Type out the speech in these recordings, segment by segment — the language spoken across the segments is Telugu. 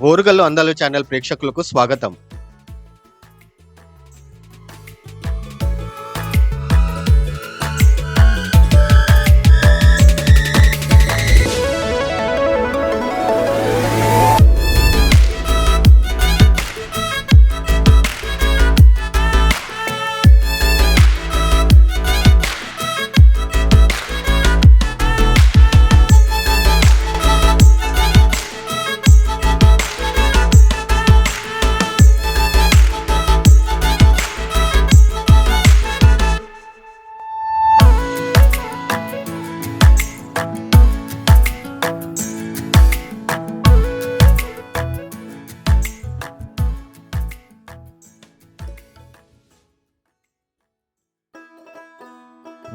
ఓరుగల్లు అందాలు ఛానల్ ప్రేక్షకులకు స్వాగతం.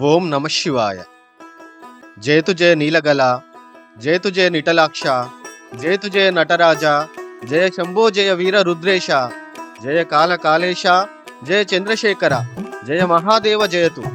ఓం నమ శివాయ. జయతు జయ నీలగల, జయతు జయ నిటలాక్ష, జయతు జయ నటరాజ, జయ శంభో జయ వీర రుద్రేశ, జయ కాల కాళేశ, జయ చంద్రశేఖర, జయ మహాదేవ జయతు.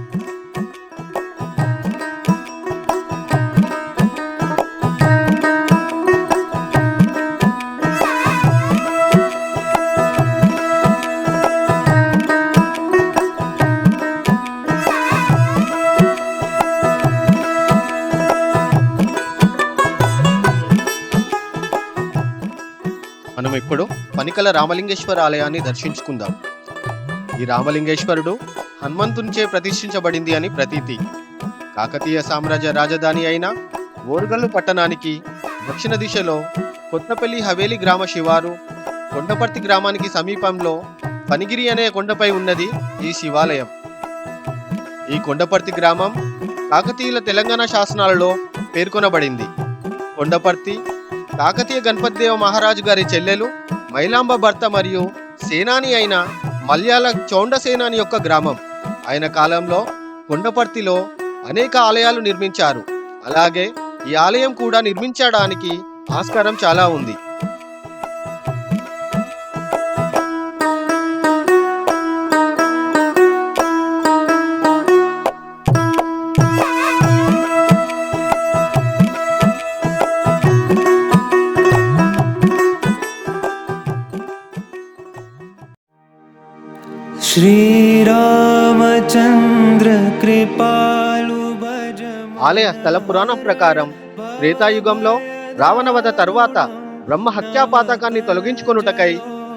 మనం ఇప్పుడు పనికల రామలింగేశ్వర ఆలయాన్ని దర్శించుకుందాం. ఈ రామలింగేశ్వరుడు హనుమంతునిచే ప్రతిష్ఠించబడింది అని ప్రతీతి. కాకతీయ సామ్రాజ్య రాజధాని అయిన ఓరుగల్లు పట్టణానికి దక్షిణ దిశలో కొత్తపల్లి హవేలి గ్రామ శివారు, కొండపర్తి గ్రామానికి సమీపంలో పనిగిరి అనే కొండపై ఉన్నది ఈ శివాలయం. ఈ కొండపర్తి గ్రామం కాకతీయుల తెలంగాణ శాసనాలలో పేర్కొనబడింది. కొండపర్తి కాకతీయ గణపతిదేవ మహారాజు గారి చెల్లెలు మైలాంబ భర్త మరియు సేనాని అయిన మల్యాల చౌండ సేనాని యొక్క గ్రామం. ఆయన కాలంలో కొండపర్తిలో అనేక ఆలయాలు నిర్మించారు. అలాగే ఈ ఆలయం కూడా నిర్మించడానికి ఆస్కారం చాలా ఉంది. శ్రీరామచంద్ర కృపాలు భజ. ఆలయ స్థల పురాణం ప్రకారం త్రేతాయుగంలో రావణవధ తరువాత బ్రహ్మ హత్యాపాతకాన్ని తొలగించుకొనుటకై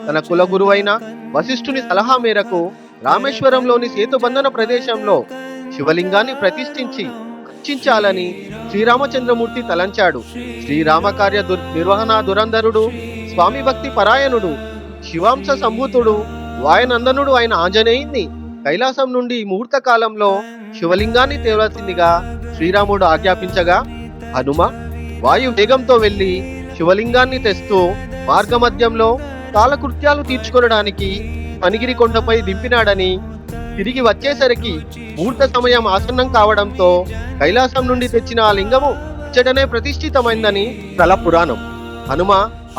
తన కుల గురువైన వశిష్ఠుని సలహా మేరకు రామేశ్వరంలోని సేతుబంధన ప్రదేశంలో శివలింగాన్ని ప్రతిష్ఠించి అర్చించాలని శ్రీరామచంద్రమూర్తి తలంచాడు. శ్రీరామకార్య నిర్వహణ దురంధరుడు, స్వామి భక్తి పరాయణుడు, శివాంశ సంభూతుడు, వాయనందనుడు అయిన ఆంజనేయుని కైలాసం నుండి ముహూర్త కాలంలో శివలింగాన్ని తేవలసిందిగా శ్రీరాముడు ఆజ్ఞాపించగా హనుమ వాయు వేగంతో వెళ్లి శివలింగాన్ని తెస్తూ మార్గమధ్యంలో కాలకృత్యాలు తీర్చుకొనడానికి పనిగిరి కొండపై దింపినాడని, తిరిగి వచ్చేసరికి ముహూర్త సమయం ఆసన్నం కావడంతో కైలాసం నుండి తెచ్చిన ఆ లింగము ఇచ్చటనే ప్రతిష్ఠితమైందని స్థల పురాణం. హనుమ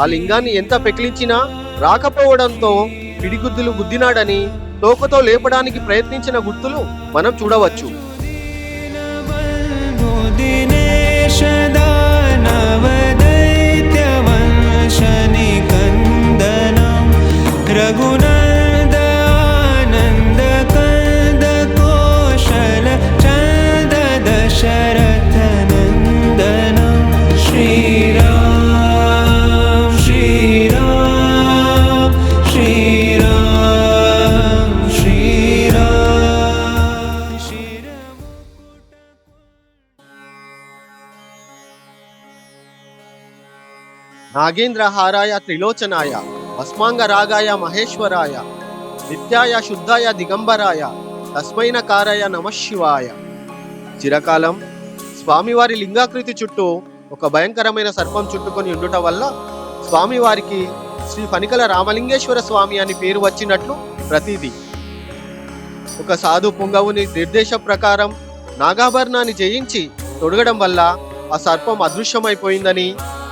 ఆ లింగాన్ని ఎంత పెకిలించినా రాకపోవడంతో పిడిగుద్దులు గుద్దినాడని తోకతో లేపడానికి ప్రయత్నించిన గుర్తులు మనం చూడవచ్చు. నాగేంద్ర హారాయ త్రిలోచనాయ భస్మాంగ రాగాయ మహేశ్వరాయ నిత్యాయ శుద్ధాయ దిగంబరాయ తస్మైన కారాయ నమశివాయ. చిరకాలం స్వామివారి లింగాకృతి చుట్టూ ఒక భయంకరమైన సర్పం చుట్టుకొని ఉండుట వల్ల స్వామివారికి శ్రీ పనికల రామలింగేశ్వర స్వామి అని పేరు వచ్చినట్లు ప్రతీతి. ఒక సాధు పుంగవుని నిర్దేశ ప్రకారం నాగాభరణాన్ని జయించి తొడగడం వల్ల ఆ సర్పం అదృశ్యమైపోయిందని,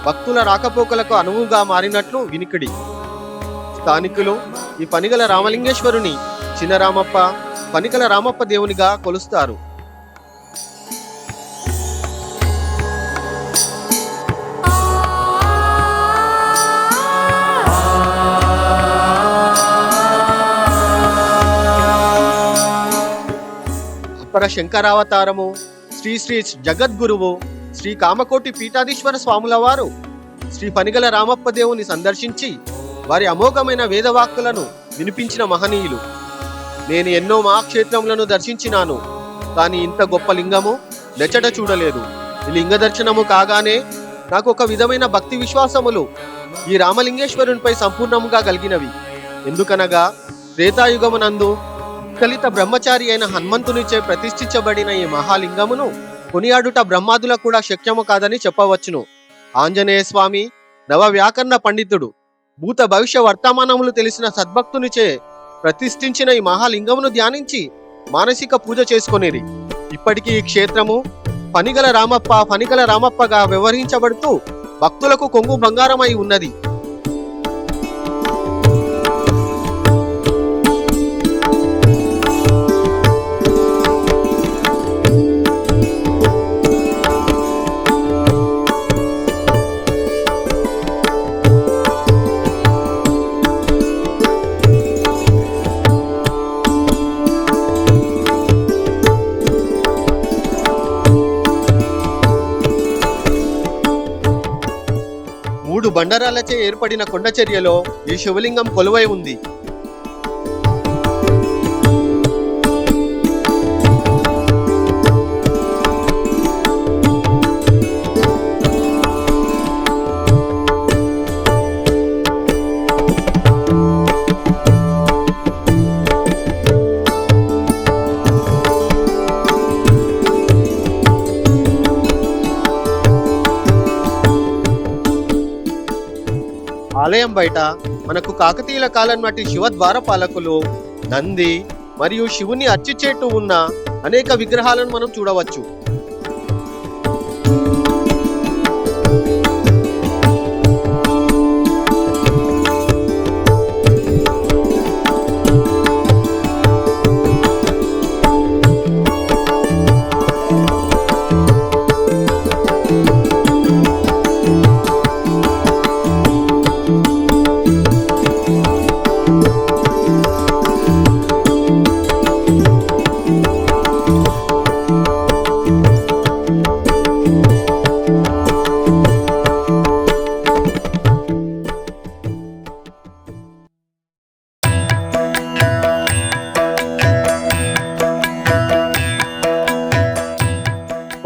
భక్తుల రాకపోకలకు అనువుగా మారినట్లు వినికిడి. స్థానికులు ఈ పనిగల రామలింగేశ్వరుని చిన్నరామప్ప, పనికల రామప్ప దేవునిగా కొలుస్తారు. అపర శంకరావతారము, శ్రీ శ్రీ జగద్గురువు శ్రీ కామకోటి పీఠాధీశ్వర స్వాముల వారు శ్రీ పనిగల రామప్ప దేవుని సందర్శించి వారి అమోఘమైన వేదవాక్కులను వినిపించిన మహనీయులు. నేను ఎన్నో మహాక్షేత్రములను దర్శించినాను, కానీ ఇంత గొప్ప లింగము నెచ్చట చూడలేదు. ఈ లింగ దర్శనము కాగానే నాకు ఒక విధమైన భక్తి విశ్వాసములు ఈ రామలింగేశ్వరునిపై సంపూర్ణముగా కలిగినవి. ఎందుకనగా త్రేతాయుగమునందు కలిత బ్రహ్మచారి అయిన హనుమంతునిచే ప్రతిష్ఠించబడిన ఈ మహాలింగమును కొనియాడుట బ్రహ్మాదులకు కూడా శక్యము కాదని చెప్పవచ్చును. ఆంజనేయ స్వామి నవ వ్యాకరణ పండితుడు భూత భవిష్య వర్తమానములు తెలిసిన సద్భక్తునిచే ప్రతిష్ఠించిన ఈ మహాలింగమును ధ్యానించి మానసిక పూజ చేసుకొనిరి. ఇప్పటికీ ఈ క్షేత్రము పనిగల రామప్పగా వ్యవహరించబడుతూ భక్తులకు కొంగు బంగారమై ఉన్నది. మూడు బండరాలచే ఏర్పడిన కొండచర్యలో ఈ శివలింగం కొలువై ఉంది. ఆలయం బయట మనకు కాకతీయుల కాలం నాటి శివద్వారపాలకులు, నంది మరియు శివుని అర్చించేట్టు ఉన్న అనేక విగ్రహాలను మనం చూడవచ్చు.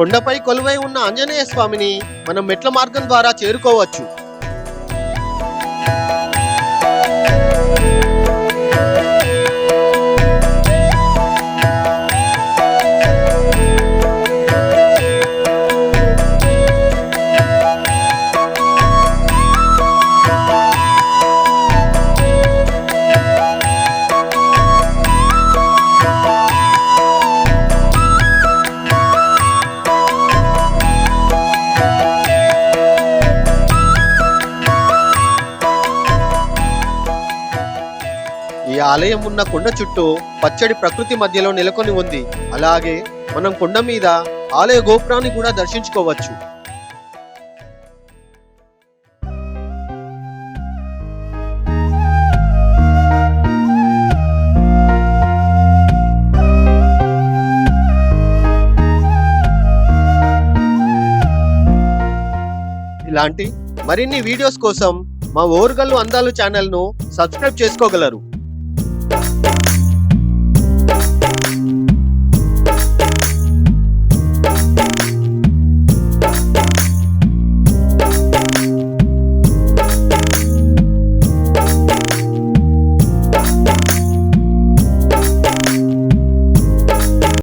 కొండపై కొలువై ఉన్న ఆంజనేయ స్వామిని మనం మెట్ల మార్గం ద్వారా చేరుకోవచ్చు. ఈ ఆలయం ఉన్న కొండ చుట్టూ పచ్చడి ప్రకృతి మధ్యలో నెలకొని ఉంది. అలాగే మనం కొండ మీద ఆలయ గోపురాన్ని కూడా దర్శించుకోవచ్చు. ఇలాంటి మరిన్ని వీడియోస్ కోసం మా ఓరుగల్లు అందాలు ఛానల్ను సబ్స్క్రైబ్ చేసుకోగలరు.